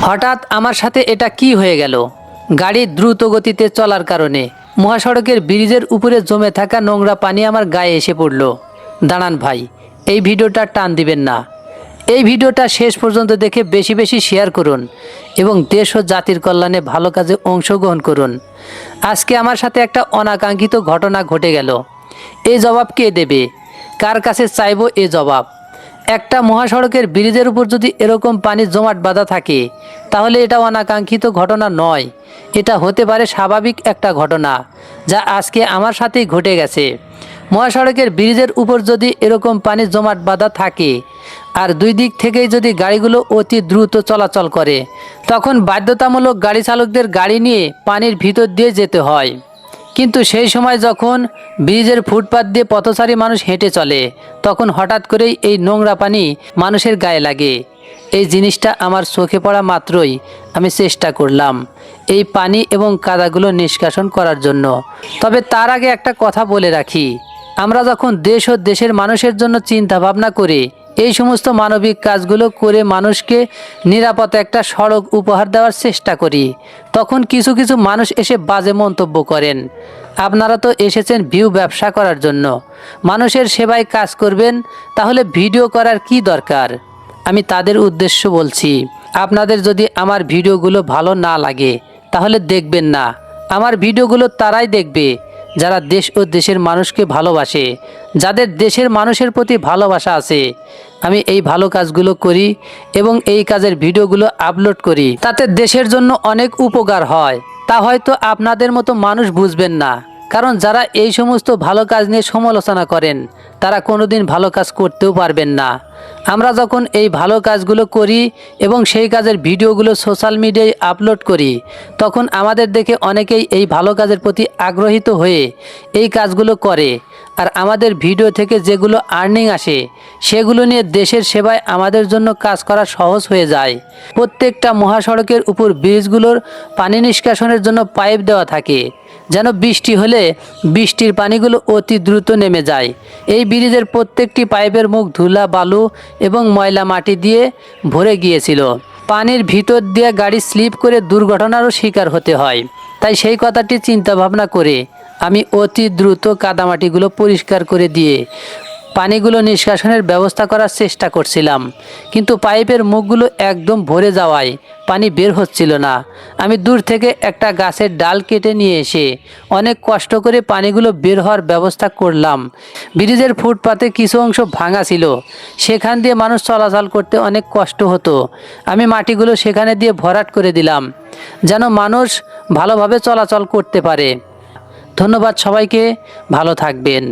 হঠাৎ আমার সাথে এটা কি হয়ে গেল? গাড়ি দ্রুত গতিতে চলার কারণে মহাসড়কের ব্রিজের উপরে জমে থাকা নোংরা পানি আমার গায়ে এসে পড়ল। দাঁড়ান ভাই, এই ভিডিওটা টান দিবেন না। এই ভিডিওটা শেষ পর্যন্ত দেখে বেশি বেশি শেয়ার করুন এবং দেশ ও জাতির কল্যাণে ভালো কাজে অংশগ্রহণ করুন। আজকে আমার সাথে একটা অনাকাঙ্ক্ষিত ঘটনা ঘটে গেল। এই জবাব কে দেবে? কার কাছে চাইবো এ জবাব? একটা মহাসড়কের ব্রিজের উপর যদি এরকম পানি জমাট বাঁধা থাকে, তাহলে এটা অনাকাঙ্ক্ষিত ঘটনা নয়, এটা হতে পারে স্বাভাবিক একটা ঘটনা, যা আজকে আমার সাথেই ঘটে গেছে। মহাসড়কের ব্রিজের উপর যদি এরকম পানি জমাট বাঁধা থাকে আর দুই দিক থেকেই যদি গাড়িগুলো অতি দ্রুত চলাচল করে, তখন বাধ্যতামূলক গাড়ি চালকদের গাড়ি নিয়ে পানির ভিতর দিয়ে যেতে হয়। কিন্তু সেই সময় যখন ব্রিজের ফুটপাত দিয়ে পথচারী মানুষ হেঁটে চলে, তখন হঠাৎ করেই এই নোংরা পানি মানুষের গায়ে লাগে। এই জিনিসটা আমার চোখে পড়া মাত্রই আমি চেষ্টা করলাম এই পানি এবং কাদাগুলো নিষ্কাশন করার জন্য। তবে তার আগে একটা কথা বলে রাখি, আমরা যখন দেশ ও দেশের মানুষের জন্য চিন্তা ভাবনা করে এই সমস্ত মানবিক কাজগুলো করে মানুষকে নিরাপদ একটা সড়ক উপহার দেওয়ার চেষ্টা করি, তখন কিছু কিছু মানুষ এসে বাজে মন্তব্য করেন। আপনারা তো এসেছেন ভিউ ব্যবসা করার জন্য, মানুষের সেবায় কাজ করবেন, তাহলে ভিডিও করার কি দরকার? আমি তাদের উদ্দেশ্য বলছি, আপনাদের যদি আমার ভিডিওগুলো ভালো না লাগে তাহলে দেখবেন না। আমার ভিডিওগুলো তারাই দেখবে যারা দেশ ও দেশের মানুষকে ভালোবাসে, যাদের দেশের মানুষের প্রতি ভালোবাসা আছে। আমি এই ভালো কাজগুলো করি এবং এই কাজের ভিডিওগুলো আপলোড করি, তাতে দেশের জন্য অনেক উপকার হয়। তা হয়তো আপনাদের মতো মানুষ বুঝবেন না, কারণ যারা এই সমস্ত ভালো কাজ নিয়ে সমালোচনা করেন তারা কোনোদিন ভালো কাজ করতেও পারবেন না। আমরা যখন এই ভালো কাজগুলো করি এবং সেই কাজের ভিডিওগুলো সোশ্যাল মিডিয়ায় আপলোড করি, তখন আমাদের দেখে অনেকেই এই ভালো কাজের প্রতি আগ্রহীত হয়ে এই কাজগুলো করে। আর আমাদের ভিডিও থেকে যেগুলো আর্নিং আসে, সেগুলো নিয়ে দেশের সেবায় আমাদের জন্য কাজ করা সহজ হয়ে যায়। প্রত্যেকটা মহাসড়কের উপর ব্রিজগুলোর পানি নিষ্কাশনের জন্য পাইপ দেওয়া থাকে, যেন বৃষ্টি হলে বৃষ্টির পানিগুলো অতি দ্রুত নেমে যায়। এই ব্রিজের প্রত্যেকটি পাইপের মুখ ধুলা, বালু এবং ময়লা মাটি দিয়ে ভরে গিয়েছিল। পানির ভিতর দিয়ে গাড়ি স্লিপ করে দুর্ঘটনারও শিকার হতে হয়। তাই সেই কথাটি চিন্তা ভাবনা করে আমি অতি দ্রুত কাদামাটিগুলো পরিষ্কার করে দিয়ে পানিগুলো নিষ্কাশনের ব্যবস্থা করার চেষ্টা করছিলাম, কিন্তু পাইপের মুখগুলো একদম ভরে যাওয়ায় পানি বের হচ্ছিল না। আমি দূর থেকে একটা গাছের ডাল কেটে নিয়ে এসে অনেক কষ্ট করে পানিগুলো বের হওয়ার ব্যবস্থা করলাম। ব্রিজের ফুটপাতে কিছু অংশ ভাঙা ছিল, সেখান দিয়ে মানুষ চলাচল করতে অনেক কষ্ট হতো। আমি মাটিগুলো সেখানে দিয়ে ভরাট করে দিলাম, যেন মানুষ ভালোভাবে চলাচল করতে পারে। ধন্যবাদ সবাইকে, ভালো থাকবেন।